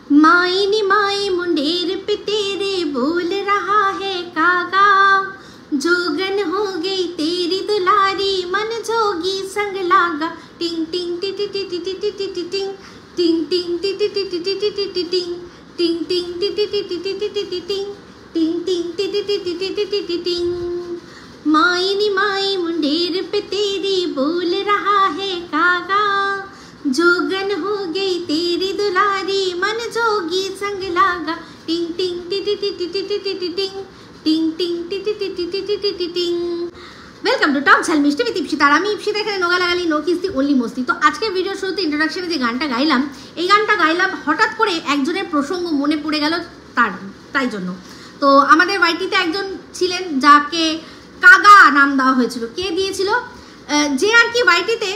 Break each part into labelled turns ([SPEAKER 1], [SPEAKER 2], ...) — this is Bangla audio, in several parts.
[SPEAKER 1] माई नी माई मुंडेर पे तेरे बोल रहा है कागा, जोगन हो गई तेरी दुलारी मन जोगी संग लागा। टिंग टिंग T T T T T T T T टिंग टिंग टिंग T T T T T T T T टिंग टिंग टिंग T T T T T T T T टिंग टिंग टिंग T T T T T T T T टिंग। माई नी माई मुंडेर पे तेरी बोल रहा है कागा, जोगन हो गई तेरी दुलारी मन जोगी संग लागा। टिंग टिंग T T T T T T T T टिंग टिंग टिंग T T T T T T T T टिंग। वेलकम टू टॉक ঝাল মিষ্টি উইথ ইপসিতা। আমি ইপসিতা, এখানে নোগা লাগালি নো কিস্তি ওনলি মস্তি। তো আজকে ভিডিওর শুরুতে ইন্ট্রোডাকশনে যে গানটা গাইলাম, এই গানটা গাইলাম হঠাৎ করে একজনের প্রসঙ্গ মনে পড়ে গেল তাই জন্য। তো আমাদের ওয়াইটিতে একজন ছিলেন যাকে কাগা নাম দেওয়া হয়েছিল। কে দিয়েছিল? যে আর কি ওয়াইটিতে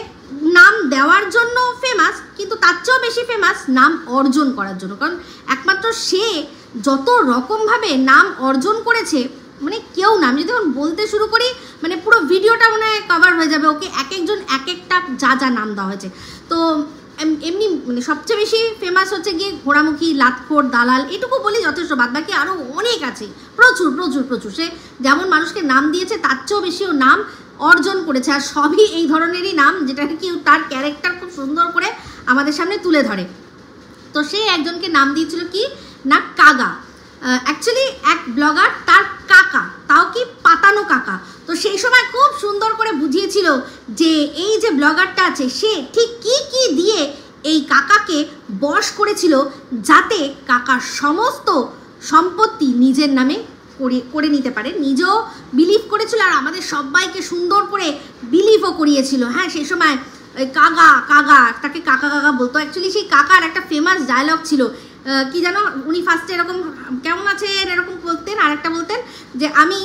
[SPEAKER 1] নাম দেওয়ার জন্য ফেমাস, কিন্তু তার চেয়েও বেশি ফেমাস নাম অর্জন করার জন্য। কারণ একমাত্র সে যত রকমভাবে নাম অর্জন করেছে, মানে কেউ না, আমি যদি এখন বলতে শুরু করি মানে পুরো ভিডিওটা মনে হয় কভার হয়ে যাবে। ওকে এক একজন এক একটা যা যা নাম দেওয়া হয়েছে। তো এমনি মানে সবচেয়ে বেশি ফেমাস হচ্ছে গিয়ে ঘোড়ামুখী, লাতখোর, দালাল, এটুকু বলি যথেষ্ট। বাদ বাকি আরও অনেক আছে, প্রচুর প্রচুর প্রচুর। সে যেমন মানুষকে নাম দিয়েছে তার চেয়েও বেশি ও নাম অর্জন করেছে। আর সবই এই ধরনেরই নাম, যেটা কি তার ক্যারেক্টার খুব সুন্দর করে আমাদের সামনে তুলে ধরে। তো সে একজনকে নাম দিয়েছিল কি না কাগা। অ্যাকচুয়ালি এক ব্লগার তার কাকা, তাও কি পাতানো কাকা। তো সেই সময় খুব সুন্দর করে বুঝিয়েছিল যে এই যে ব্লগারটা আছে সে ঠিক কি কি দিয়ে এই কাকাকে বশ করেছিল, যাতে কাকার সমস্ত সম্পত্তি নিজের নামে করে নিতে পারে। নিজেও বিলিভ করেছিল আর আমাদের সবাইকে সুন্দর করে বিলিভও করিয়েছিল। হ্যাঁ, সেই সময় কাগা কাগা তাকে কাকা কাকা বলতো। অ্যাকচুয়ালি সেই কাকার একটা ফেমাস ডায়লগ ছিল, কি জানো, উনি ফার্স্টে এরকম কেমন আছেন এরকম বলতেন, আর একটা বলতেন যে আমি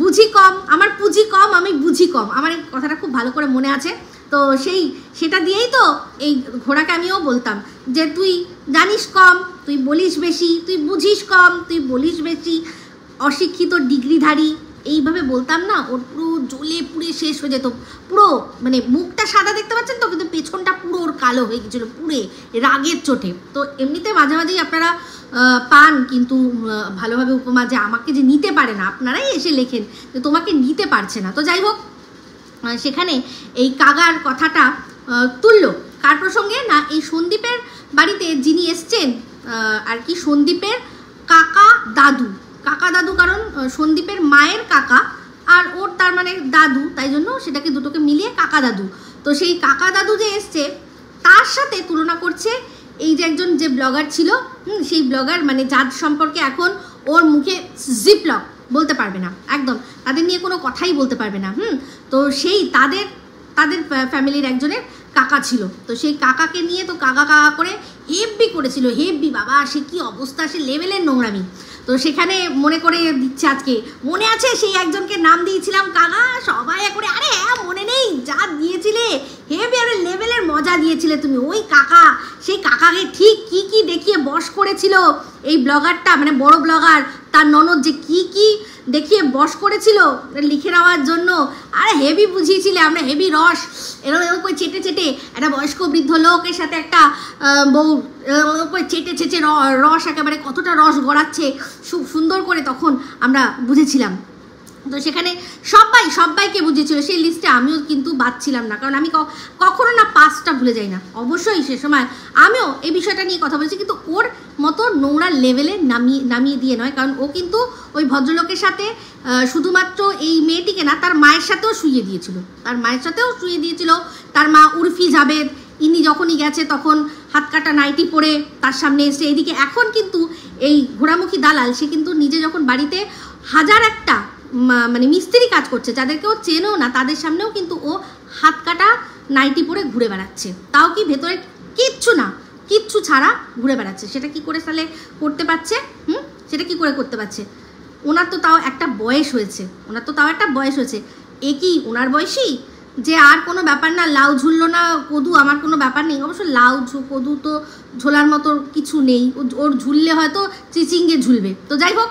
[SPEAKER 1] বুঝি কম, আমার পুঁজি কম, আমি বুঝি কম। আমার এই কথাটা খুব ভালো করে মনে আছে। তো সেটা দিয়েই তো এই ঘোড়াকে আমিও বলতাম যে তুই জানিস কম, তুই বলিস বেশি, তুই বুঝিস কম, তুই বলিস বেশি, অশিক্ষিত ডিগ্রিধারী, এইভাবে বলতাম না। ওর পুরো জ্বলে পুড়ে শেষ হয়ে যেত। পুরো মানে মুখটা সাদা দেখতে পাচ্ছেন তো, কিন্তু পেছনটা পুরো ওর কালো হয়ে গেছিলো পুরে রাগের চোটে। তো এমনিতে মাঝে মাঝেই আপনারা পান কিন্তু ভালোভাবে উপমা যে আমাকে যে নিতে পারে না, আপনারাই এসে লেখেন যে তোমাকে নিতে পারছে না। তো যাই হোক, সেখানে এই কাগার কথাটা তুললো কার প্রসঙ্গে না, এই সন্দীপের বাড়িতে যিনি এসছেন আর কি, সন্দীপের কাকা দাদু। কাকা দাদু কারণ সন্দীপের মায়ের কাকা আর ওর তার মানে দাদু, তাই জন্য সেটাকে দুটোকে মিলিয়ে কাকা দাদু। তো সেই কাকা দাদু যে এসছে তার সাথে তুলনা করছে এই যে একজন যে ব্লগার ছিল, সেই ব্লগার মানে যার সম্পর্কে এখন ওর মুখে জিপলক বলতে পারবে না, একদম তাদের নিয়ে কোনো কথাই বলতে পারবে না। তো সেই তাদের ফ্যামিলির একজনের কাকা ছিল। তো সেই কাকাকে নিয়ে তো কাকা কাকা করে হেব্বি করেছিল, হেব্বি বাবা, সে কি অবস্থা, সে লেভেলের নোংরামি। তো সেখানে মনে করে দিচ্ছে, আজকে মনে আছে সেই একজনকে নাম দিয়েছিলাম কাকা, সবাই করে আরে হ্যাঁ মনে নেই, যা দিয়েছিলে হেবি আরে লেভেলের মজা দিয়েছিলে তুমি। ওই কাকা, সেই কাকাকে ঠিক কি কি দেখিয়ে বশ করেছিল এই ব্লগারটা, মানে বড় ব্লগার তার ননদ, যে কি কি দেখিয়ে বশ করেছিল লিখে নেওয়ার জন্য। আরে হেভি বুঝিয়েছিলে, আমরা হেভি রস এরকম করে চেটে চেটে একটা বয়স্ক বৃদ্ধ লোকের সাথে একটা বউ করে চেটে চেটে রস একেবারে কতটা রস গড়াচ্ছে খুব সুন্দর করে তখন আমরা বুঝেছিলাম। তো সেখানে সবাইকে বুঝিয়েছিল, সেই লিস্টে আমিও কিন্তু বাদ ছিলাম না, কারণ আমি কখনো না পাস্টটা ভুলে যাই না। অবশ্যই সে সময় আমিও এই বিষয়টা নিয়ে কথা বলেছি, কিন্তু ওর মতো নোংরা লেভেলে নামিয়ে দিয়ে নয়। কারণ ও কিন্তু ওই ভদ্রলোকের সাথে শুধুমাত্র এই মেয়েটিকে না, তার মায়ের সাথেও শুইয়ে দিয়েছিল, তার মা উর্ফি জাবেদ। ইনি যখনই গেছে তখন হাত কাটা নাইটি পরে তার সামনে এসে, এদিকে এখন কিন্তু এই ঘোড়ামুখী দালাল সে কিন্তু নিজে যখন বাড়িতে হাজার একটা মানে মিস্ত্রি কাজ করছে, যাদেরকেও চেনেও না, তাদের সামনেও কিন্তু ও হাত কাটা নাইটি পরে ঘুরে বেড়াচ্ছে। তাও কি ভেতরে কিচ্ছু ছাড়া ঘুরে বেড়াচ্ছে। সেটা কি করে তাহলে করতে পারছে? সেটা কি করে করতে পারছে? ওনার তো তাও একটা বয়স হয়েছে, এ কি ওনার বয়সী যে আর কোনো ব্যাপার না, লাউ ঝুললো না কদু, আমার কোনো ব্যাপার নেই। অবশ্য লাউ কদু তো ঝোলার মতো কিছু নেই, ওর ঝুললে হয়তো চিচিঙ্গে ঝুলবে। তো যাই হোক,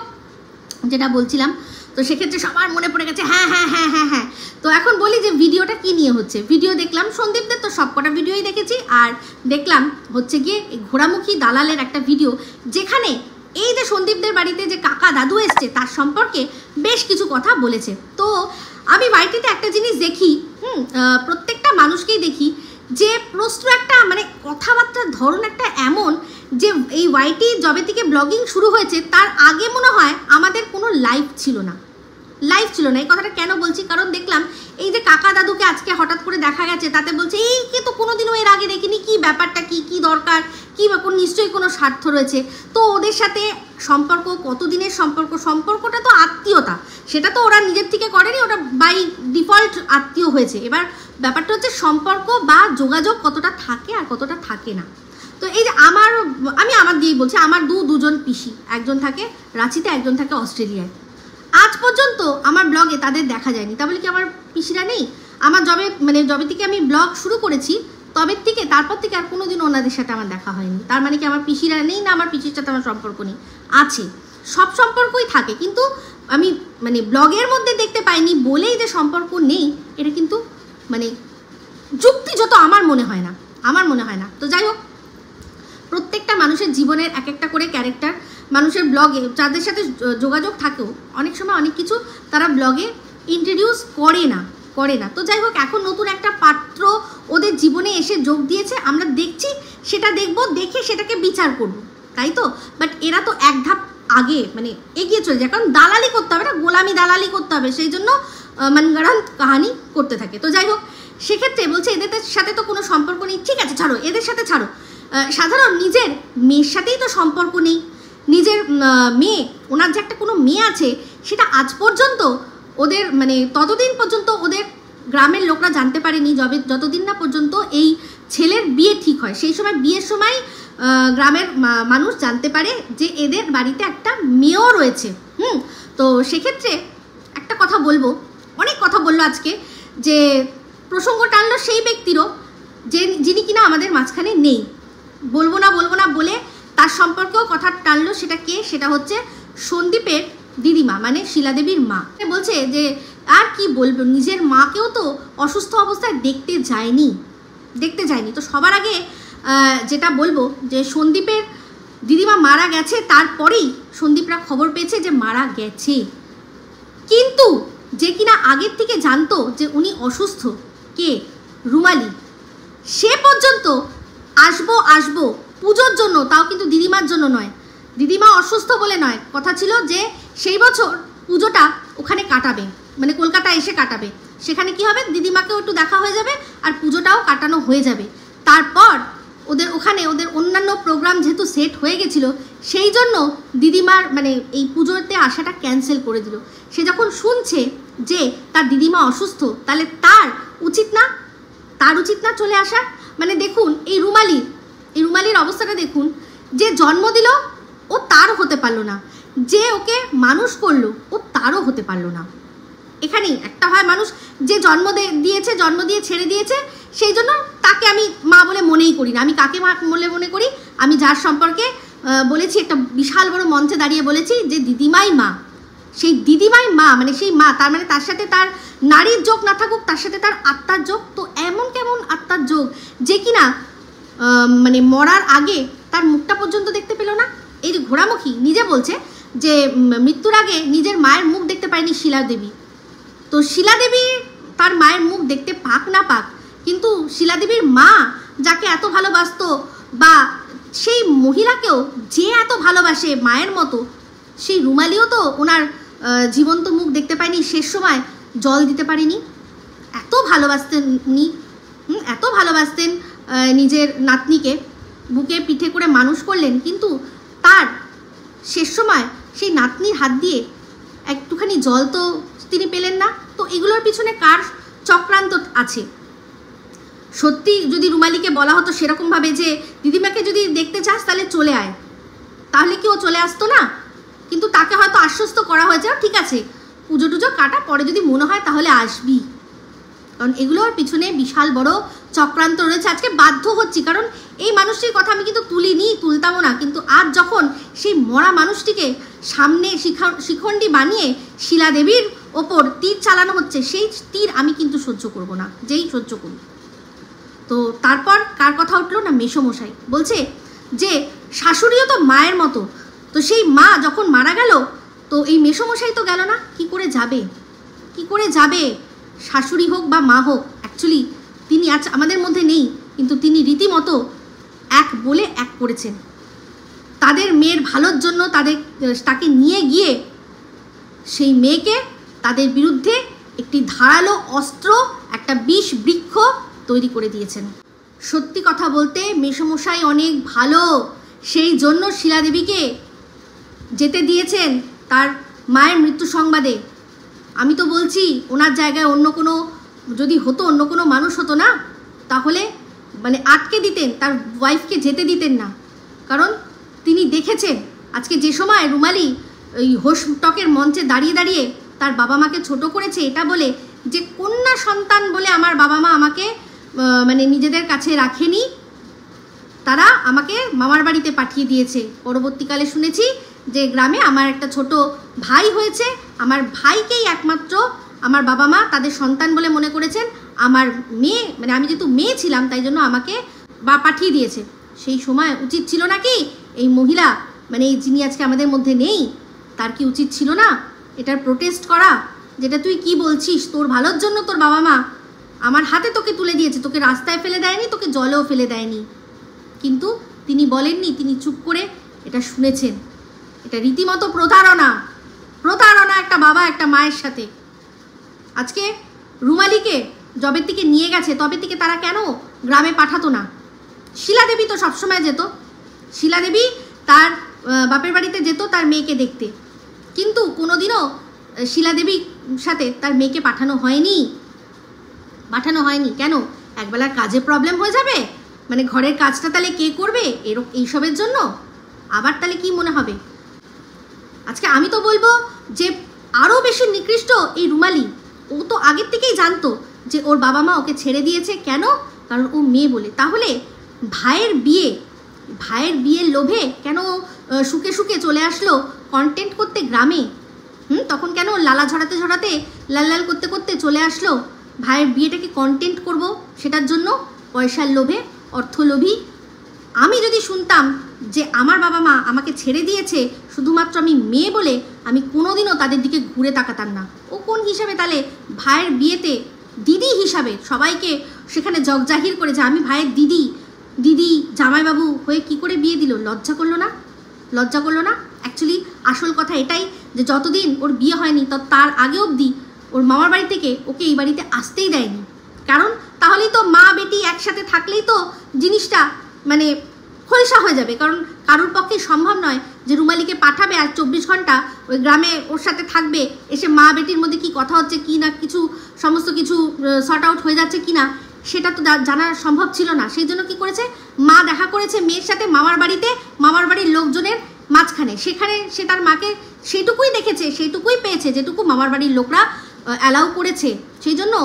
[SPEAKER 1] যেটা বলছিলাম, তো সেক্ষেত্রে সবার মনে পড়ে গেছে হ্যাঁ হ্যাঁ হ্যাঁ হ্যাঁ হ্যাঁ। তো এখন বলি যে ভিডিওটা কি নিয়ে হচ্ছে। ভিডিও দেখলাম সন্দীপদের, তো সবকটা ভিডিওই দেখেছি, আর দেখলাম হচ্ছে গিয়ে ঘোড়ামুখী দালালের একটা ভিডিও, যেখানে এই যে সন্দীপদের বাড়িতে যে কাকা দাদু এসছে তার সম্পর্কে বেশ কিছু কথা বলেছে। তো আমি ওয়াইটিতে একটা জিনিস দেখি, প্রত্যেকটা মানুষকেই দেখি যে প্রশ্ন একটা মানে কথাবার্তার ধরন একটা এমন যে এই ওয়াইটি যবে থেকে ব্লগিং শুরু হয়েছে তার আগে মনে হয় আমাদের কোনো লাইভ ছিল না। এই কথাটা কেন বলছি, কারণ দেখলাম এই যে কাকা দাদুকে আজকে হঠাৎ করে দেখা গেছে, তাতে বলছে এই কে তো কোনোদিনও এর আগে দেখিনি, কি ব্যাপারটা, কি দরকার, কি ব্যাপার, নিশ্চয়ই কোনো স্বার্থ রয়েছে। তো ওদের সাথে সম্পর্ক কতদিনের সম্পর্কটা তো আত্মীয়তা, সেটা তো ওরা নিজের থেকে করেনি, ওটা বাই ডিফল্ট আত্মীয় হয়েছে। এবার ব্যাপারটা হচ্ছে সম্পর্ক বা যোগাযোগ কতটা থাকে আর কতটা থাকে না। তো এই যে আমি আমার দিয়েই বলছি, আমার দুজন পিসি, একজন থাকে রাঁচিতে, একজন থাকে অস্ট্রেলিয়ায়। আজ পর্যন্ত আমার ব্লগে তাদের দেখা যায়নি। তা বলে কি আমার পিসিরা নেই? আমার যবে থেকে আমি ব্লগ শুরু করেছি তারপর থেকে আর কোনোদিন ওনাদের সাথে আমার দেখা হয়নি। তার মানে কি আমার পিসিরা নেই না আমার পিসির সাথে আমার সম্পর্ক নেই? আছে, সব সম্পর্কই থাকে, কিন্তু আমি ব্লগের মধ্যে দেখতে পাইনি বলেই যে সম্পর্ক নেই, এটা কিন্তু যুক্তিযত আমার মনে হয় না। তো যাই হোক, প্রত্যেকটা মানুষের জীবনের এক একটা করে ক্যারেক্টার মানুষের ব্লগে যাদের সাথে যোগাযোগ থাকেও অনেক সময় অনেক কিছু তারা ব্লগে ইন্ট্রোডিউস করে না। তো যাই হোক, এখন নতুন একটা পাত্র ওদের জীবনে এসে যোগ দিয়েছে, আমরা দেখছি, সেটা দেখবো, দেখে সেটাকে বিচার করব, তাই তো। বাট এরা তো এক ধাপ আগে এগিয়ে চলে যায়, কারণ দালালি করতে হবে না, গোলামি দালালি করতে হবে, সেই জন্য মনগড়ান কাহানি করতে থাকে। তো যাই হোক, সেক্ষেত্রে বলছে এদের সাথে তো কোনো সম্পর্ক নেই। ঠিক আছে, ছাড়ো, এদের সাথে ছাড়ো, সাধারণ নিজের মেয়ের সাথেই তো সম্পর্ক নেই। নিজের মেয়ে, ওনার যে একটা কোনো মেয়ে আছে, সেটা আজ পর্যন্ত ওদের ততদিন পর্যন্ত ওদের গ্রামের লোকরা জানতে পারেনি, যতদিন না পর্যন্ত এই ছেলের বিয়ে ঠিক হয়। সেই সময় বিয়ের সময় গ্রামের মানুষ জানতে পারে যে এদের বাড়িতে একটা মেয়েও রয়েছে। তো সেক্ষেত্রে একটা কথা বলবো, অনেক কথা বললো আজকে, যে প্রসঙ্গ টানলো সেই ব্যক্তিরও যিনি কিনা আমাদের মাঝখানে নেই। বলবো না বলে তার সম্পর্কেও কথা টানলো। সেটা কে? সেটা হচ্ছে সন্দীপের দিদিমা, শিলাদেবীর মা। বলছে যে আর কি বলবো, নিজের মাকেও তো অসুস্থ অবস্থায় দেখতে যায়নি। তো সবার আগে যেটা বলবো যে সন্দীপের দিদিমা মারা গেছে, তারপরেই সন্দীপরা খবর পেয়েছে যে মারা গেছে, কিন্তু যে কিনা আগের থেকে জানতো যে উনি অসুস্থ, কে? রুমালি। সে পর্যন্ত আসবো পুজোর জন্য, তাও কিন্তু দিদিমার জন্য নয়, দিদিমা অসুস্থ বলে নয়, কথা ছিল যে সেই বছর পুজোটা ওখানে কাটাবে, কলকাতা এসে কাটাবে। সেখানে কি হবে, দিদিমাকেও একটু দেখা হয়ে যাবে আর পুজোটাও কাটানো হয়ে যাবে। তারপর ওদের অন্যান্য প্রোগ্রাম যেহেতু সেট হয়ে গেছিল, সেই জন্য দিদিমার এই পুজোতে আসাটা ক্যান্সেল করে দিল। সে যখন শুনছে যে তার দিদিমা অসুস্থ, তাহলে তার উচিত না চলে আসার। দেখুন এই রুমালির অবস্থাটা দেখুন, যে জন্ম দিল ও তারও হতে পারলো না, যে ওকে মানুষ করলো ও তারও হতে পারলো না। এখানেই একটা হয়, মানুষ যে জন্ম দিয়ে ছেড়ে দিয়েছে, সেই জন্য তাকে আমি মা বলে মনেই করি না। আমি কাকে মা বলে মনে করি? আমি যার সম্পর্কে বলেছি, একটা বিশাল বড় মঞ্চে দাঁড়িয়ে বলেছি যে দিদিমাই মা, সেই দিদিমাই মা সেই মা, তার সাথে তার নারীর যোগ না থাকুক, তার সাথে তার আত্মার যোগ। তো এমন কেমন আত্মার যোগ যে কিনা মরার আগে তার মুখটা পর্যন্ত দেখতে পেল না। এই যে ঘোড়ামুখী নিজে বলছে যে মৃত্যুর আগে নিজের মায়ের মুখ দেখতে পায়নি শিলাদেবী। তো শিলাদেবী তার মায়ের মুখ দেখতে পাক না পাক, কিন্তু শিলাদেবীর মা যাকে এত ভালোবাসতো, বা সেই মহিলাকেও যে এত ভালোবাসে মায়ের মতো, সেই রুমালিও তো ওনার জীবন্ত মুখ দেখতে পায়নি, শেষ সময় জল দিতে পারেনি। এত ভালোবাসতেন উনি, এত ভালোবাসতেন নিজের নাতনিকে, বুকে পিঠে করে মানুষ করলেন, কিন্তু তার শেষ সময় সেই নাতনির হাত দিয়ে একটুখানি জল তো তিনি পেলেন না। তো এগুলোর পিছনে কার চক্রান্ত আছে? সত্যি যদি রুমালিকে বলা হতো সেরকমভাবে যে দিদিমাকে যদি দেখতে চাস তাহলে চলে আয়, তাহলে কি ও চলে আসতো না? কিন্তু তাকে হয়তো আশ্বস্ত করা হয়েছে, ঠিক আছে পুজো টুজো কাটা, পরে যদি মনে হয় তাহলে আসবি। কারণ এগুলোর পিছনে বিশাল বড় চক্রান্ত রয়েছে। আজকে বাধ্য হচ্ছি, কারণ এই মানুষটির কথা আমি কিন্তু তুলতামও না, কিন্তু আজ যখন সেই মরা মানুষটিকে সামনে শিখণ্ডী বানিয়ে শিলাদেবীর ওপর তীর চালানো হচ্ছে, সেই তীর আমি কিন্তু সহ্য করব না, যেই সহ্য করি। তো তারপর কার কথা উঠলো না, মেসোমশাই বলছে যে শাশুড়িও তো মায়ের মতো, তো সেই মা যখন মারা গেল তো এই মেসোমশাই তো গেল না, কি করে যাবে, কি করে যাবে? শাশুড়ি হোক বা মা হোক, অ্যাকচুয়ালি তিনি আজ আমাদের মধ্যে নেই, কিন্তু তিনি রীতিমতো এক বলে এক করেছেন। তাদের মেয়ের ভালোর জন্য তাকে নিয়ে গিয়ে সেই মেয়েকে তাদের বিরুদ্ধে একটি ধারালো অস্ত্র, একটা বিষ বৃক্ষ তৈরি করে দিয়েছেন। সত্যি কথা বলতে মেসোমশাই অনেক ভালো, সেই জন্য শিলাদেবীকে যেতে দিয়েছেন তার মায়ের মৃত্যু সংবাদে। আমি তো বলছি ওনার জায়গায় অন্য কোনো যদি হতো, অন্য কোনো মানুষ হতো না, তাহলে মানে আটকে দিতেন, তার ওয়াইফকে যেতে দিতেন না। কারণ তিনি দেখেছেন আজকে যে সময় রুমালি ওই হোস টকের মঞ্চে দাঁড়িয়ে দাঁড়িয়ে তার বাবা মাকে ছোট করেছে, এটা বলে যে কন্যা সন্তান বলে আমার বাবা মা আমাকে মানে নিজেদের কাছে রাখেনি, তারা আমাকে মামার বাড়িতে পাঠিয়ে দিয়েছে। পরবর্তীকালে শুনেছি যে গ্রামে আমার একটা ছোট ভাই হয়েছে, আমার ভাইকেই একমাত্র আমার বাবা মা তাদের সন্তান বলে মনে করেছেন। আমার মেয়ে মানে আমি যেহেতু মেয়ে ছিলাম তাই জন্য আমাকে পাঠিয়ে দিয়েছে। সেই সময় উচিত ছিল নাকি এই মহিলা মানে যিনি আজকে আমাদের মধ্যে নেই, তার কি উচিত ছিল না এটার প্রোটেস্ট করা, যেটা তুই কি বলছিস, তোর ভালোর জন্য তোর বাবা মা আমার হাতে তোকে তুলে দিয়েছে, তোকে রাস্তায় ফেলে দেয়নি, তোকে জলেও ফেলে দেয়নি। কিন্তু তিনি বলেননি, তিনি চুপ করে এটা শুনেছেন। এটা রীতিমতো প্রতারণা, প্রতারণা একটা বাবা একটা মায়ের সাথে। আজকে রুমালিকে জবের থেকে নিয়ে গেছে, তবে থেকে তারা কেন গ্রামে পাঠাতো না? শিলাদেবী তো সবসময় যেত, শিলাদেবী তার বাপের বাড়িতে যেত তার মেয়েকে দেখতে, কিন্তু কোনোদিনও শিলাদেবীর সাথে তার মেয়েকে পাঠানো হয়নি। কেন? একবেলার কাজে প্রবলেম হয়ে যাবে, মানে ঘরের কাজটা তাহলে কে করবে এইসবের জন্য? আবার তাহলে কি মনে হবে? আজকে আমি তো বলবো যে আরও বেশি নিকৃষ্ট এই রুমালি। ও তো আগের থেকেই জানতো যে ওর বাবা মা ওকে ছেড়ে দিয়েছে, কেন? কারণ ও মেয়ে বলে। তাহলে ভাইয়ের বিয়ের লোভে কেন শুকে শুকে চলে আসলো কন্টেন্ট করতে গ্রামে? তখন কেন লালা ঝরাতে ঝরাতে লাল লাল করতে করতে চলে আসলো ভাইয়ের বিয়েটাকে কন্টেন্ট করব, সেটার জন্য পয়সার লোভে, অর্থলোভী। আমি যদি শুনতাম যে আমার বাবা মা আমাকে ছেড়ে দিয়েছে শুধুমাত্র আমি মেয়ে বলে, আমি কোনোদিনও তাদের দিকে ঘুরে তাকাতাম না। ও কোন হিসাবে তাহলে ভাইয়ের বিয়েতে দিদি হিসাবে সবাইকে সেখানে জগজাহির করেছে, আমি ভাইয়ের দিদি জামাইবাবু হয়ে কি করে বিয়ে দিল? লজ্জা করলো না? অ্যাকচুয়ালি আসল কথা এটাই যে যতদিন ওর বিয়ে হয়নি তার আগে অবধি ওর মামার বাড়ি থেকে ওকে এই বাড়িতে আসতেই দেয়নি। কারণ তাহলেই তো মা বেটি একসাথে থাকলেই তো জিনিসটা মানে খোলসা হয়ে যাবে। কারণ কারোর পক্ষে সম্ভব নয় যে রুমালিকে পাঠাবে আর 24 ঘন্টা ওই গ্রামে ওর সাথে থাকবে, এসে মা বেটির মধ্যে কি কথা হচ্ছে কি না, সমস্ত কিছু সর্ট আউট হয়ে যাচ্ছে কি না, সেটা তো জানা সম্ভব ছিল না। সেই জন্য কি করেছে, মা দেখা করেছে মেয়ের সাথে মামার বাড়ির লোকজনের মাঝখানে, সেখানে সে তার মাকে সেইটুকুই দেখেছে, সেইটুকুই পেয়েছে যেটুকু মামার বাড়ির লোকরা অ্যালাউ করেছে। সেই জন্য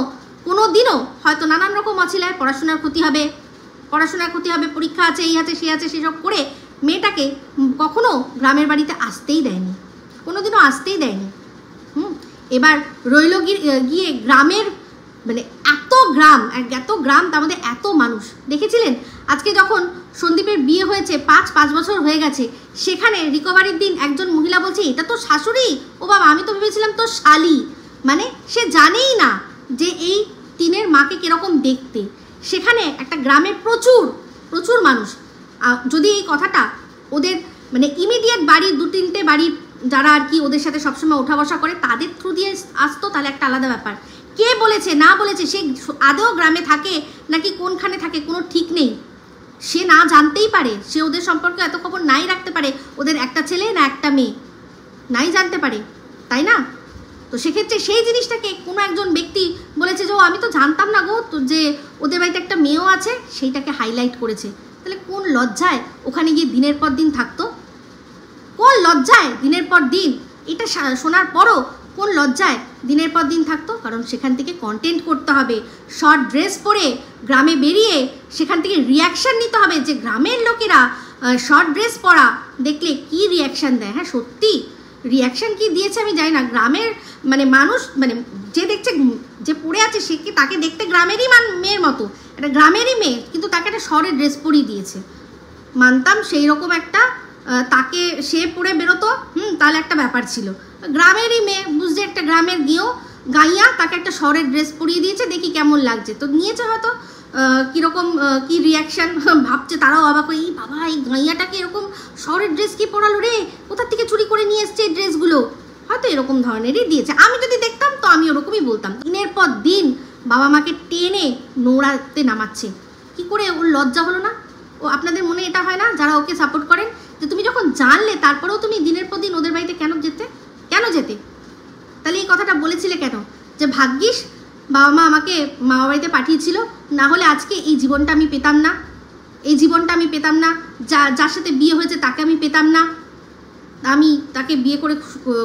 [SPEAKER 1] কোনো দিনও হয়তো নানান রকম অছিলায় পড়াশোনার ক্ষতি হবে, পরীক্ষা আছে, এই আছে সে আছে, সেসব করে মেয়েটাকে কখনো গ্রামের বাড়িতে আসতেই দেয়নি, কোনোদিনও আসতেই দেয়নি। এবার রইল গিয়ে গ্রামের মানে এত গ্রাম তার মধ্যে এত মানুষ। দেখেছিলেন আজকে যখন সন্দীপের বিয়ে হয়েছে 5 বছর হয়ে গেছে, সেখানে রিকভারির দিন একজন মহিলা বলছে এটা তো শাশুড়ি, ও বাবা আমি তো ভেবেছিলাম তো শালি। মানে সে জানেই না যে এই তিনের মাকে কিরকম দেখতে। সেখানে একটা গ্রামে প্রচুর মানুষ, যদি এই কথাটা ওদের মানে ইমিডিয়েট বাড়ির 2-3টে বাড়ির যারা আর কি ওদের সাথে সবসময় ওঠা বসা করে তাদের থ্রু দিয়ে আসতো, তাহলে একটা আলাদা ব্যাপার। কে বলেছে না বলেছে, সে আদৌ গ্রামে থাকে নাকি কোনখানে থাকে কোনো ঠিক নেই, সে না জানতেই পারে, সে ওদের সম্পর্কে এত খবর নাই রাখতে পারে, ওদের একটা ছেলে না একটা মেয়ে নাই জানতে পারে, তাই না? তো সেক্ষেত্রে সেই জিনিসটাকে কোনো একজন ব্যক্তি বলেছে যে ও আমি তো জানতাম না গো তো যে ওদের বাড়িতে একটা মেয়েও আছে, সেইটাকে হাইলাইট করেছে। তাহলে কোন লজ্জায় ওখানে গিয়ে দিনের পর দিন থাকতো? কোন লজ্জায় দিনের পর দিন এটা শোনার পরও কোন লজ্জায় দিনের পর দিন থাকতো? কারণ সেখান থেকে কন্টেন্ট করতে হবে, শর্ট ড্রেস পরে গ্রামে বেরিয়ে সেখান থেকে রিয়াকশান নিতে হবে, যে গ্রামের লোকেরা শর্ট ড্রেস পরা দেখলে কি রিয়াকশান দেয়। হ্যাঁ সত্যি রিয়াকশান কি দিয়েছে আমি জানি না। গ্রামের মানে মানুষ মানে যে দেখছে যে পড়ে আছে সে কি তাকে দেখতে গ্রামেরই মেয়ের মতো, একটা গ্রামেরই মেয়ে, কিন্তু তাকে একটা শহরের ড্রেস পরিয়ে দিয়েছে। মানতাম সেই রকম একটা তাকে সে পরে বেরোতো, তাহলে একটা ব্যাপার ছিল। গ্রামেরই মেয়ে বুঝছে, একটা গ্রামের গাইয়া তাকে একটা শহরের ড্রেস পরিয়ে দিয়েছে, দেখি কেমন লাগছে। তো নিয়েছে হয়তো কীরকম কী রিয়াকশান, ভাবছে তারাও অবাক, এই বাবা এই গাইয়াটাকে এরকম শহরের ড্রেস কি পরালো রে, কোথার থেকে চুরি করে নিয়ে এসছে এই ড্রেসগুলো, হয়তো এরকম ধরনেরই দিয়েছে। আমি যদি দেখতাম তো আমি ওরকমই বলতাম। দিনের পর দিন বাবা মাকে টেনে নোংরাতে নামাচ্ছে, কি করে ওর লজ্জা হলো না? ও আপনাদের মনে এটা হয় না যারা ওকে সাপোর্ট করেন, যে তুমি যখন জানলে তারপরেও তুমি দিনের পর দিন ওদের বাড়িতে কেন যেতে? তাহলে এই কথাটা বলেছিলে কেন? যে ভাগ্যিস বাবা মা আমাকে মামা বাড়িতে পাঠিয়েছিল, না হলে আজকে এই জীবনটা আমি পেতাম না, যার সাথে বিয়ে হয়েছে তাকে আমি পেতাম না। আমি তাকে বিয়ে করে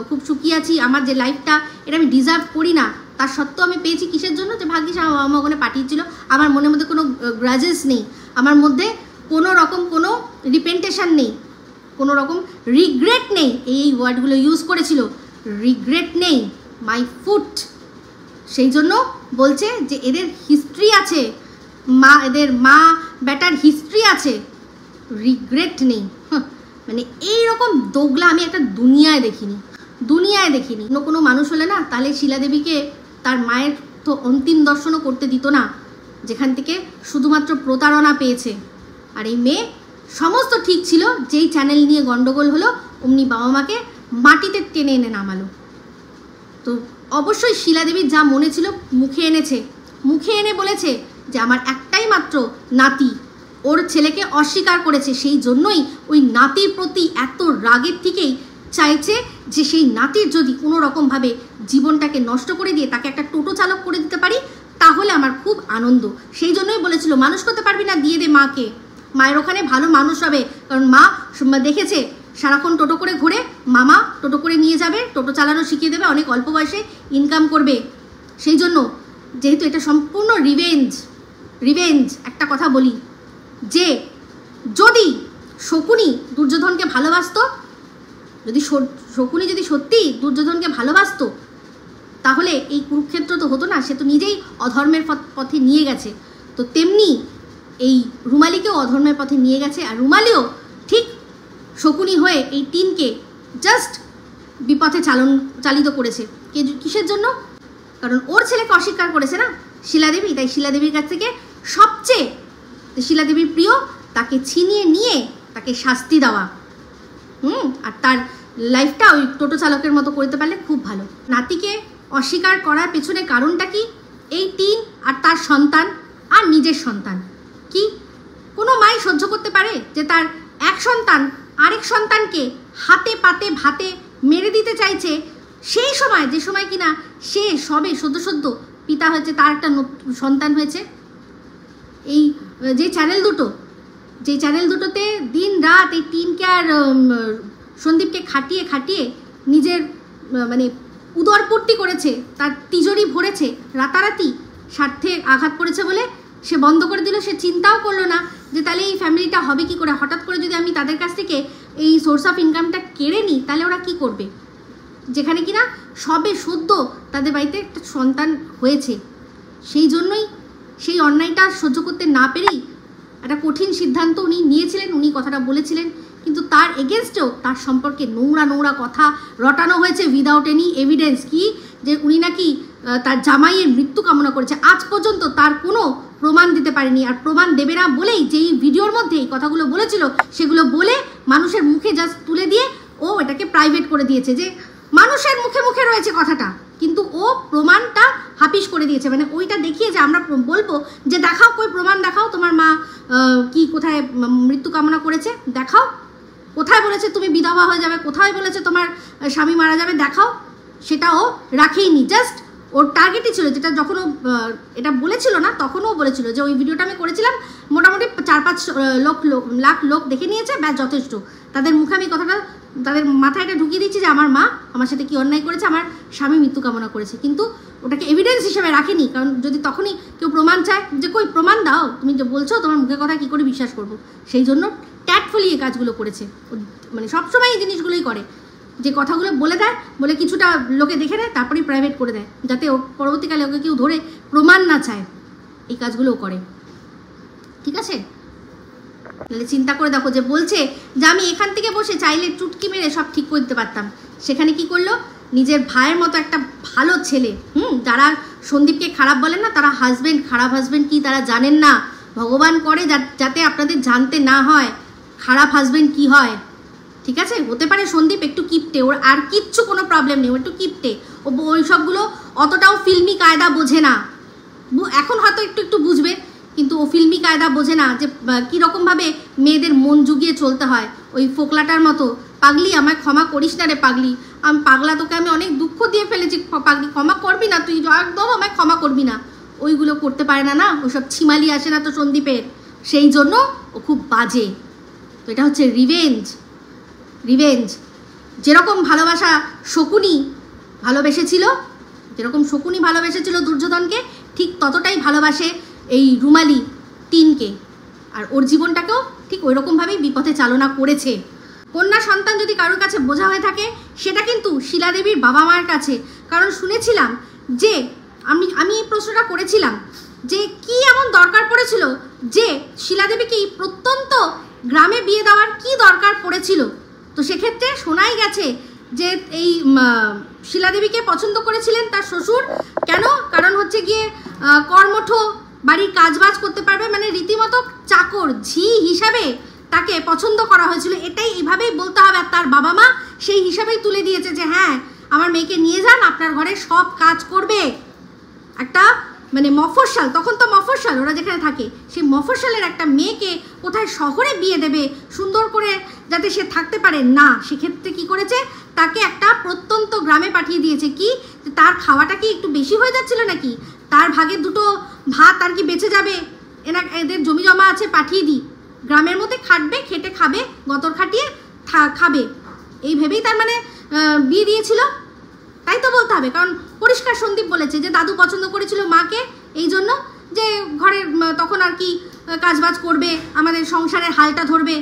[SPEAKER 1] খুব সুখী আছি, আমার যে লাইফটা এটা আমি ডিজার্ভ করি না, তার সত্ত্বেও আমি পেয়েছি কিসের জন্য? যে ভাগ্যিস আমার বাবা মা ওখানে পাঠিয়েছিল। আমার মনের মধ্যে কোনো গ্রাজেস নেই, আমার মধ্যে কোনো রকম কোনো রিপেন্টেশন নেই, কোনো রকম রিগ্রেট নেই। এই ওয়ার্ডগুলো ইউজ করেছিল, রিগ্রেট নেই, মাই ফুট। সেই জন্য বলছে যে এদের হিস্ট্রি আছে, এদের মা বেটার হিস্ট্রি আছে, রিগ্রেট নেই। মানে এইরকম দোগলা আমি একটা দুনিয়ায় দেখিনি। কোনো মানুষ হলে না, তাহলে শিলাদেবীকে তার মায়ের তো অন্তিম দর্শনও করতে দিত না, যেখান থেকে শুধুমাত্র প্রতারণা পেয়েছে। আর এই মেয়ে সমস্ত ঠিক ছিল, যেই চ্যানেল নিয়ে গন্ডগোল হলো অমনি বাবা মাকে মাটিতে টেনে এনে নামালো। তো অবশ্যই শিলাদেবীর যা মনে ছিল মুখে এনে বলেছে যে আমার একটাই মাত্র নাতি, ওর ছেলেকে অস্বীকার করেছে, সেই জন্যই ওই নাতির প্রতি এত রাগের থেকেই চাইছে যে সেই নাতির যদি কোনো রকমভাবে জীবনটাকে নষ্ট করে দিয়ে তাকে একটা টোটো চালক করে দিতে পারি তাহলে আমার খুব আনন্দ। সেই জন্যই বলেছিল মানুষ করতে পারবি না, দিয়ে দে মাকে, মায়ের ওখানে ভালো মানুষ হবে। কারণ মা দেখেছে সারাক্ষণ টোটো করে ঘুরে, মামা টোটো করে নিয়ে যাবে, টোটো চালানো শিখিয়ে দেবে, অনেক অল্প বয়সে ইনকাম করবে। সেই জন্য যেহেতু এটা সম্পূর্ণ রিভেঞ্জ, একটা কথা বলি, যে যদি শকুনি দুর্যোধনকে ভালোবাসতো, যদি সত্যি দুর্যোধনকে ভালোবাসতো, তাহলে এই কুরুক্ষেত্র তো হতো না, সে তো নিজেই অধর্মের পথে নিয়ে গেছে। তো তেমনি এই রুমালিকেও অধর্মের পথে নিয়ে গেছে, আর রুমালিও ঠিক শকুনি হয়ে এই টিনকে জাস্ট বিপথে চালিত করেছে। কিসের জন্য? কারণ ওর ছেলেকে অস্বীকার করেছে না শিলাদেবী, তাই শিলাদেবীর কাছ থেকে সবচেয়ে শিলাদেবীর প্রিয় তাকে ছিনিয়ে নিয়ে তাকে শাস্তি দেওয়া, আর তার লাইফটা ওই টোটো চালকের মতো করতে পারলে খুব ভালো। নাতিকে অস্বীকার করার পেছনে কারণটা কি? এই টিন আর তার সন্তান আর নিজের সন্তান। কি কোনো মাই সহ্য করতে পারে যে তার এক সন্তান আরেক সন্তানকে হাতে পাতে ভাতে মেরে দিতে চাইছে, সেই সময় যে সময় কিনা সে সবে সদ্য পিতা হয়েছে, তার একটা সন্তান হয়েছে? এই যে চ্যানেল দুটোতে দিন রাত এই টিনকে আর সন্দীপকে খাটিয়ে নিজের মানে উদরপূর্তি করেছে, তার তিজোরি ভরেছে, রাতারাতি স্বার্থে আঘাত পড়েছে বলে সে বন্ধ করে দিল। সে চিন্তাও করলো না যে তাহলে এই ফ্যামিলিটা হবে কি করে, হঠাৎ করে যদি আমি তাদের কাছ থেকে এই সোর্স অফ ইনকামটা কেড়ে নিই তাহলে ওরা কি করবে, যেখানে কিনা সবে সদ্য তাদের বাড়িতে একটা সন্তান হয়েছে। সেই জন্যই সেই অন্যায়টা সহ্য করতে না পেরেই একটা কঠিন সিদ্ধান্ত উনি নিয়েছিলেন, উনি কথাটা বলেছিলেন, কিন্তু তার এগেনস্টেও তার সম্পর্কে নোংরা কথা রটানো হয়েছে উইদাউট এনি এভিডেন্স। কি যে উনি নাকি তার জামাইয়ের মৃত্যু কামনা করেছে, আজ পর্যন্ত তার কোনো প্রমাণ দিতে পারেনি। আর প্রমাণ দেবে না বলেই যেই ভিডিওর মধ্যে এই কথাগুলো বলেছিল সেগুলো বলে মানুষের মুখে জাস্ট তুলে দিয়ে ও এটাকে প্রাইভেট করে দিয়েছে, যে মানুষের মুখে রয়েছে কথাটা, কিন্তু ও প্রমাণটা হাপিস করে দিয়েছে। মানে ওইটা দেখিয়ে যে আমরা বলবো যে দেখাও, কই প্রমাণ দেখাও, তোমার মা কি কোথায় মৃত্যু কামনা করেছে দেখাও, কোথায় বলেছে তুমি বিধবা হয়ে যাবে, কোথায় বলেছে তোমার স্বামী মারা যাবে দেখাও, সেটা ও রাখেইনি। জাস্ট ওর টার্গেটই ছিল, যেটা যখন ও এটা বলেছিল না তখনও বলেছিল যে ওই ভিডিওটা আমি করেছিলাম, মোটামুটি 4-5 লাখ লোক দেখে নিয়েছে, ব্যাস যথেষ্ট। তাদের মুখে আমি কথাটা, তাদের মাথায় এটা ঢুকিয়ে দিচ্ছি যে আমার মা আমার সাথে কি অন্যায় করেছে, আমার স্বামী মৃত্যু কামনা করেছে, কিন্তু ওটাকে এভিডেন্স হিসেবে রাখেনি। কারণ যদি তখনই কেউ প্রমাণ চায় যে কই প্রমাণ দাও, তুমি যে বলছো তোমার মুখের কথা কী করে বিশ্বাস করবো, সেই জন্য ট্যাক্টফুলি এই কাজগুলো করেছে। মানে সবসময় এই জিনিসগুলোই করে। যে কথাগুলো বলে দেয়, বলে কিছুটা লোকে দেখে নেয়, তারপরেই প্রাইভেট করে দেয়, যাতে ও পরবর্তীকালে ওকে কেউ ধরে প্রমাণ না চায়। এই কাজগুলোও করে, ঠিক আছে? তাহলে চিন্তা করে দেখো, যে বলছে যে আমি এখান থেকে বসে চাইলে চুটকি মেরে সব ঠিক করে দিতে পারতাম, সেখানে কি করলো? নিজের ভাইয়ের মতো একটা ভালো ছেলে, যারা সন্দীপকে খারাপ বলেন না, তারা হাজবেন্ড, খারাপ হাজবেন্ড কি তারা জানেন না। ভগবান করে যাতে আপনাদের জানতে না হয় খারাপ হাজবেন্ড কি হয়, ঠিক আছে? হতে পারে সন্দীপ একটু কিপটে, ওর আর কিচ্ছু কোনো প্রবলেম নেই, ও একটু কিপটে, ও ওই সবগুলো অতটাও ফিল্মি কায়দা বোঝে না। এখন হয়তো একটু একটু বুঝবে, কিন্তু ও ফিল্মি কায়দা বোঝে না যে কীরকমভাবে মেয়েদের মন জুগিয়ে চলতে হয়। ওই ফোকলাটার মতো, পাগলি আমায় ক্ষমা করিস না রে পাগলি, আমি পাগলা, তোকে আমি অনেক দুঃখ দিয়ে ফেলেছি পাগলি, ক্ষমা করবি না, তুই একদম আমায় ক্ষমা করবি না। ওইগুলো করতে পারে না, না ওইসব ছিমালি আসে না তো সন্দীপের, সেই জন্য ও খুব বাজে। তো এটা হচ্ছে রিভেঞ্জ। রিভেঞ্জ যেরকম ভালোবাসা শকুনি ভালোবেসেছিল, যেরকম শকুনি ভালোবেসেছিল দুর্যোধনকে, ঠিক ততটাই ভালোবাসে এই রুমালি টিনকে, আর ওর জীবনটাকেও ঠিক ওই রকমভাবেই বিপথে চালনা করেছে। কন্যা সন্তান যদি কারোর কাছে বোঝা হয়ে থাকে, সেটা কিন্তু শিলাদেবীর বাবা মায়ের কাছে। কারণ শুনেছিলাম যে আমি এই প্রশ্নটা করেছিলাম যে কি এমন দরকার পড়েছিল যে শিলাদেবীকে এই প্রত্যন্ত গ্রামে বিয়ে দেওয়ার কি দরকার পড়েছিল। তো সেক্ষেত্রে শোনাই গেছে যে এই শিলাদেবীকে পছন্দ করেছিলেন তার শ্বশুর। কেন? কারণ হচ্ছে গিয়ে কর্মঠ, বাড়ির কাজবাজ করতে পারবে, মানে রীতিমতো চাকর, ঝি হিসাবে তাকে পছন্দ করা হয়েছিল। এটাই এভাবেই বলতে হবে। আর তার বাবা মা সেই হিসাবেই তুলে দিয়েছে যে হ্যাঁ, আমার মেয়েকে নিয়ে যান, আপনার ঘরে সব কাজ করবে। একটা মানে মফস্বল, তখন তো মফস্বল ওরা যেখানে থাকে, সেই মফস্বলের একটা মেয়েকে কোথায় শহরে বিয়ে দেবে সুন্দর করে যাতে সে থাকতে পারে না, সেক্ষেত্রে কি করেছে? তাকে একটা প্রত্যন্ত গ্রামে পাঠিয়ে দিয়েছে। কি তার খাওয়াটা কি একটু বেশি হয়ে যাচ্ছিল নাকি? তার ভাগে দুটো ভাত আর কি বেঁচে যাবে, এদের জমি জমা আছে, পাঠিয়ে দিই, গ্রামের মধ্যে খাটবে, খেটে খাবে, গতর খাটিয়ে খাবে, এই ভেবেই তার মানে বিয়ে দিয়েছিল। তাই তো বলতে হবে, কারণ পরিষ্কার সন্দীপ বলেছে যে দাদু পছন্দ করেছিল মাকে এই জন্য যে ঘরের তখন আর কি কাজবাজ করবে, আমাদের সংসারের হালটা ধরবে।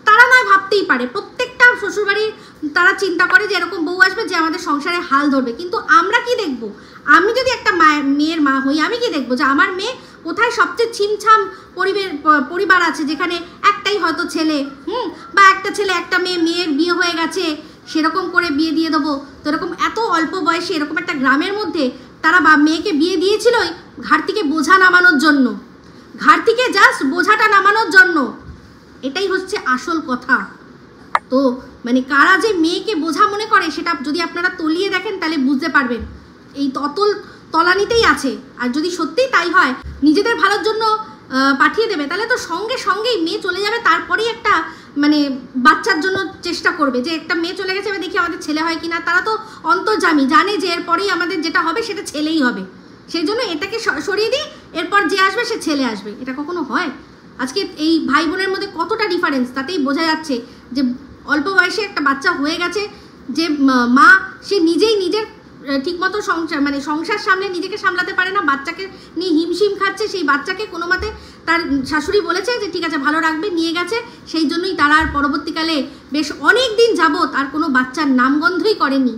[SPEAKER 1] তারা নয় ভাবতেই পারে, প্রত্যেকটা শ্বশুরবাড়ির তারা চিন্তা করে যে এরকম বউ আসবে যে আমাদের সংসারের হাল ধরবে। কিন্তু আমরা কি দেখব? আমি যদি একটা মেয়ের মা হই, আমি কি দেখবো যে আমার মেয়ে কোথায় সবচেয়ে ছিমছাম পরিবার আছে, যেখানে একটাই হয়তো ছেলে, বা একটা ছেলে একটা মেয়ের বিয়ে হয়ে গেছে, সেরকম করে বিয়ে দিয়ে দেবো। তো এরকম এত অল্প বয়সে এরকম একটা গ্রামের মধ্যে তারা মেয়েকে বিয়ে দিয়েছিল ঘাট থেকে বোঝা নামানোর জন্য, ঘাট থেকে জাস্ট বোঝাটা নামানোর জন্য। এটাই হচ্ছে আসল কথা। তো মানে কারা যে মেয়েকে বোঝা মনে করে, সেটা যদি আপনারা তলিয়ে দেখেন তাহলে বুঝতে পারবেন এই অতল তলানিতেই আছে। আর যদি সত্যিই তাই হয়, নিজেদের ভালোর জন্য পাঠিয়ে দেবে, তাহলে তো সঙ্গে সঙ্গেই মেয়ে চলে যাবে, তারপরেই একটা মানে বাচ্চার জন্য চেষ্টা করবে যে একটা মেয়ে চলে গেছে, এবার দেখি আমাদের ছেলে হয় কিনা। তারা তো অন্তর্যামী, জানে যে এরপরেই আমাদের যেটা হবে সেটা ছেলেই হবে, সেই জন্য এটাকে সরিয়ে দিই, এরপর যে আসবে সে ছেলে আসবে। এটা কখনো হয়? আজকে এই ভাই বোনের মধ্যে কতটা ডিফারেন্স, তাতেই বোঝা যাচ্ছে যে অল্প বয়সে একটা বাচ্চা হয়ে গেছে, যে মা সে নিজেই নিজের ঠিকমতো সংসার সামলে নিজেকে সামলাতে পারে না, বাচ্চাকে নিয়ে হিমশিম খাচ্ছে। সেই বাচ্চাকে কোনো মতে তার শাশুড়ি বলেছে যে ঠিক আছে ভালো রাখবে, নিয়ে গেছে, সেই জন্যই তারা আর পরবর্তীকালে বেশ অনেক দিন যাবত আর কোনো বাচ্চার নামগন্ধই করেনি।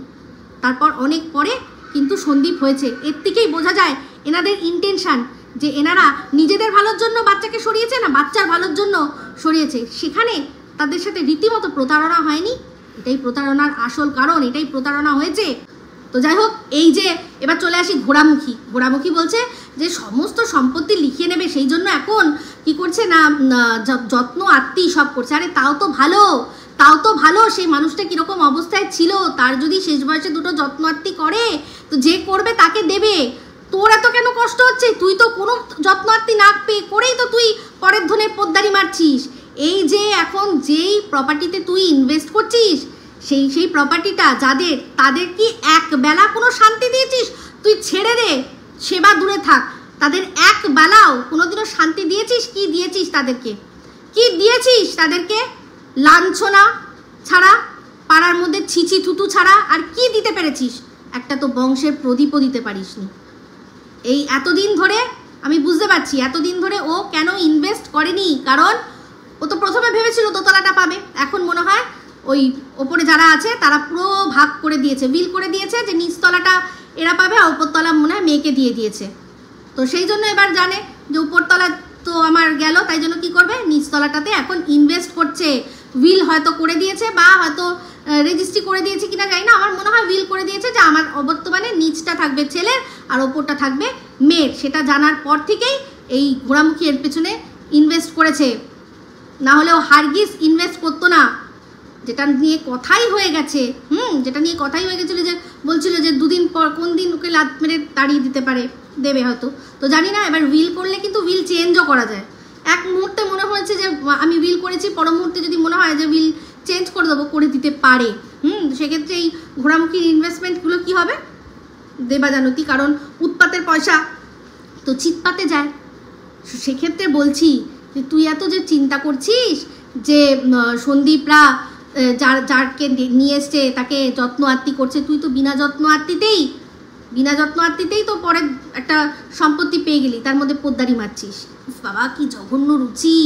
[SPEAKER 1] তারপর অনেক পরে কিন্তু সন্দীপ হয়েছে। এর থেকেই বোঝা যায় এনাদের ইন্টেনশান, যে এনারা নিজেদের ভালোর জন্য বাচ্চাকে সরিয়েছে না, বাচ্চার ভালোর জন্য সরিয়েছে। সেখানে তাদের সাথে রীতিমতো প্রতারণা হয়নি, এটাই প্রতারণার আসল কারণ, এটাই প্রতারণা হয়েছে। তো যাই হোক, এই যে এবার চলে আসি ঘোড়ামুখী বলছে যে সমস্ত সম্পত্তি লিখিয়ে নেবে, সেই জন্য এখন কি করছে না, যত্ন আত্মি সব করছে। আরে তাও তো ভালো, সেই মানুষটা কীরকম অবস্থায় ছিল, তার যদি শেষ বয়সে দুটো যত্ন আত্মি করে, তো যে করবে তাকে দেবে। তোর এত কেন কষ্ট হচ্ছে? তুই তো কোনো যত্ন আত্মি না পেয়ে করেই তো তুই পরের ধনের পোদ্দারি মারছিস। এই যে এখন যেই প্রপার্টিতে তুই ইনভেস্ট করছিস, সেই প্রপার্টিটা যাদের, তাদের কি এক বেলা কোনো শান্তি দিয়েছিস? তুই ছেড়ে দে, সেবা দূরে থাক, তাদের এক বেলাও কোনোদিনও শান্তি দিয়েছিস? কি দিয়েছিস তাদেরকে? কি দিয়েছিস তাদেরকে? লাঞ্ছনা ছাড়া, পাড়ার মধ্যে ছিছি থুতু ছাড়া আর কি দিতে পেরেছিস? একটা তো বংশের প্রদীপও দিতে পারিসনি। এই এতদিন ধরে আমি বুঝতে পারছি এতদিন ধরে ও কেন ইনভেস্ট করেনি, কারণ ও তো প্রথমে ভেবেছিল দোতলাটা পাবে, এখন মনে হয় ও ওই ওপরে যারা আছে তারা পুরো ভাগ করে দিয়েছে, উইল করে দিয়েছে যে নিচতলাটা এরা পাবে আর উপরতলা মনে হয় মেয়েকে দিয়ে দিয়েছে। তো সেই জন্য এবার জানে যে উপরতলা তো আমার গেল, তাই জন্য কি করবে নিচতলাটাতে এখন ইনভেস্ট করছে। উইল হয়তো করে দিয়েছে বা হয়তো রেজিস্ট্রি করে দিয়েছে কিনা জানি না, আমার মনে হয় উইল করে দিয়েছে যে আমার বর্তমানে নিচটা থাকবে ছেলের আর ওপরটা থাকবে মেয়ের। সেটা জানার পর থেকেই এই ঘোড়ামুখী এর পেছনে ইনভেস্ট করেছে, না হলেও হারগিজ ইনভেস্ট করতো না। যেটা নিয়ে কথাই হয়ে গেছে, যেটা নিয়ে কথাই হয়ে গেছিলো যে বলছিল যে দুদিন পর কোন দিন ওকে লাত মেরে তাড়িয়ে দিতে পারে, দেবে হয়তো, তো জানি না। এবার উইল করলে কিন্তু উইল চেঞ্জও করা যায়। এক মুহূর্তে মনে হয়েছে যে আমি উইল করেছি, পর মুহূর্তে যদি মনে হয় যে উইল চেঞ্জ করে দেবো, করে দিতে পারে। সেক্ষেত্রে এই ঘোড়ামুখীর ইনভেস্টমেন্টগুলো কি হবে, দেবাজানতি, কারণ উৎপাতের পয়সা তো চিৎপাতে যায়। সেক্ষেত্রে বলছি যে তুই এত যে চিন্তা করছিস যে সন্দীপরা যারকে নিয়ে এসছে তাকে যত্ন আত্তি করছে, তুই তো বিনা যত্ন আত্তিতেই তো পরে একটা সম্পত্তি পেয়ে গেলি, তার মধ্যে পোদ্দারি মারছিস। বাবা কি জঘন্য রুচি।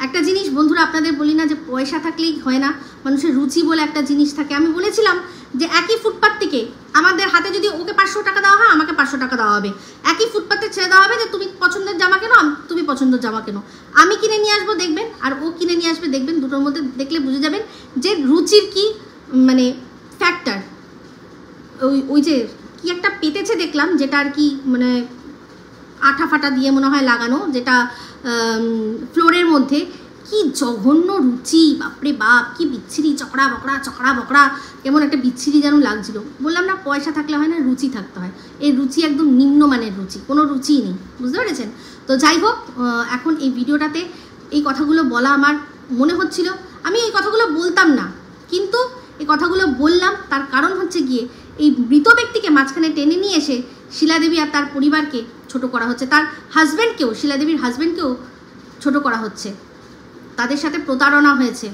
[SPEAKER 1] একটা জিনিস বন্ধুরা আপনাদের বলি না যে পয়সা থাকলেই হয় না, মানুষের রুচি বলে একটা জিনিস থাকে। আমি বলেছিলাম যে একই ফুটপাত থেকে আমাদের হাতে যদি ওকে 500 টাকা দেওয়া হয়, আমাকে 500 টাকা দেওয়া হবে। একই ফুটপাতে ছেড়ে দেওয়া হবে যে তুমি পছন্দের জামা কেনো, তুমি পছন্দের জামা কেনো, আমি কিনে নিয়ে আসবো দেখবেন আর ও কিনে নিয়ে আসবে দেখবেন। দুটোর মধ্যে দেখলে বুঝে যাবেন যে রুচির কি মানে ফ্যাক্টর। ওই যে কি একটা পেতেছে দেখলাম, যেটা আর কি মানে আঠা ফাটা দিয়ে মনে হয় লাগানো, যেটা ফ্লোরের মধ্যে, কি জঘন্য রুচি, বাপরে বাপ, কি বিচ্ছিরি, চকড়া বকড়া কেমন একটা বিচ্ছিরি যেন লাগছিল। বললাম না পয়সা থাকলে হয় না, রুচি থাকতে হয়। এই রুচি একদম নিম্নমানের রুচি, কোনো রুচিই নেই, বুঝতে পেরেছেন? তো যাই হোক, এখন এই ভিডিওটাতে এই কথাগুলো বলা আমার মনে হচ্ছিল, আমি এই কথাগুলো বলতাম না, কিন্তু এই কথাগুলো বললাম। তার কারণ হচ্ছে গিয়ে এই মৃত ব্যক্তিকে মাঝখানে টেনে নিয়ে এসে শিলাদেবী আর তার পরিবারকে ছোট করা হচ্ছে, তার হাজব্যান্ডকেও, শিলাদেবীর হাজব্যান্ডকেও ছোট করা হচ্ছে। তাদের সাথে প্রতারণা হয়েছে,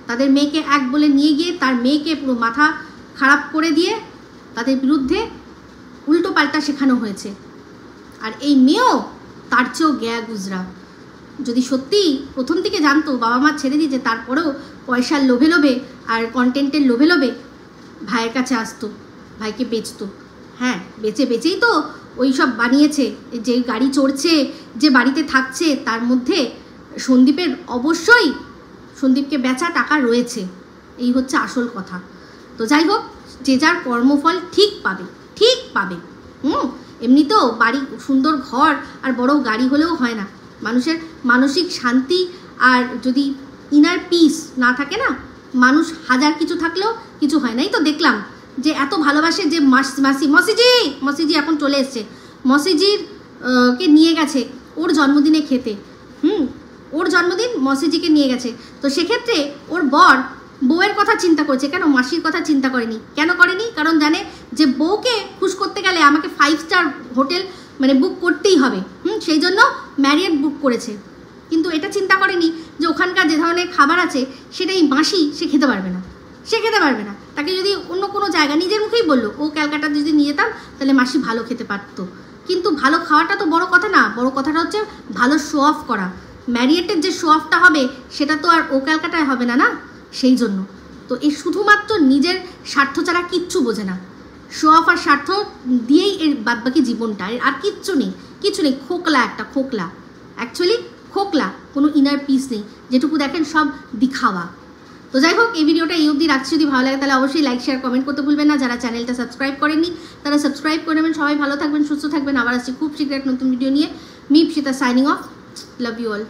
[SPEAKER 1] তাদের মেয়েকে এক বলে নিয়ে গিয়ে তার মেয়েকে পুরো মাথা খারাপ করে দিয়ে তাদের বিরুদ্ধে উল্টো পাল্টা শেখানো হয়েছে। আর এই মেয়েও তার চেয়েও গ্যা গুজরা। যদি সত্যি প্রথম থেকে জানতো, বাবা মা ছেড়ে দিয়েছে, তারপরেও পয়সার লোভে আর কন্টেন্টের লোভে ভাইয়ের কাছে আসতো, ভাইকে বেচতো। হ্যাঁ, বেচেই তো ওই সব বানিয়েছে। যে গাড়ি চড়ছে, যে বাড়িতে থাকছে, তার মধ্যে সন্দীপের অবশ্যই সন্দীপকে বেচা টাকা রয়েছে। এই হচ্ছে আসল কথা। তো যাই হোক, যে যার কর্মফল ঠিক পাবে। এমনিতেও বাড়ি, সুন্দর ঘর আর বড় গাড়ি হলেও হয় না। মানুষের মানসিক শান্তি আর যদি ইনার পিস না থাকে না, মানুষ হাজার কিছু থাকলেও কিছু হয় না। এই তো দেখলাম যে এত ভালোবাসে যে মসিজি এখন চলে এসছে, মসিজির কে নিয়ে গেছে ওর জন্মদিনে খেতে। ওর জন্মদিন, মসিজিকে নিয়ে গেছে। তো সেক্ষেত্রে ওর বউয়ের কথা চিন্তা করছে, কেন মাসির কথা চিন্তা করেনি? কেন করেনি? কারণ জানে যে বউকে খুশ করতে গেলে আমাকে 5 স্টার হোটেল মানে বুক করতেই হবে। সেই জন্য ম্যারিয়েট বুক করেছে। কিন্তু এটা চিন্তা করেনি যে ওখানকার যে ধরনের খাবার আছে সেটাই মাসি সে খেতে পারবে না। তাকে যদি অন্য কোনো জায়গা, নিজের মুখেই বললো, ও ক্যালকাটা যদি নিয়ে যেতাম তাহলে মাসি ভালো খেতে পারতো। কিন্তু ভালো খাওয়াটা তো বড় কথা না, বড় কথাটা হচ্ছে ভালো শো অফ করা। ম্যারিয়েটের যে শো অফটা হবে সেটা তো আর ও ক্যালকাটায় হবে না, সেই জন্য। তো এই শুধুমাত্র নিজের স্বার্থ ছাড়া কিচ্ছু বোঝে না, শো অফ আর স্বার্থ দিয়েই এর বাদবাকি জীবনটা, আর কিচ্ছু নেই। খোকলা, একটা খোকলা, অ্যাকচুয়ালি খোকলা, কোনো ইনার পিস নেই। যেটুকু দেখেন সব দিখাওয়া। তো যাই হোক, এই ভিডিওটা এই অবধি রাখছি। যদি ভালো লাগে তাহলে অবশ্যই লাইক, শেয়ার, কমেন্ট করতে ভুলবেন না। যারা চ্যানেলটা সাবস্ক্রাইব করেননি তারা সাবস্ক্রাইব করে নেবেন। সবাই ভালো থাকবেন, সুস্থ থাকবেন। আবার আসছি খুব শীঘ্র এক নতুন ভিডিও নিয়ে। Me Ipsita signing off. Love you all.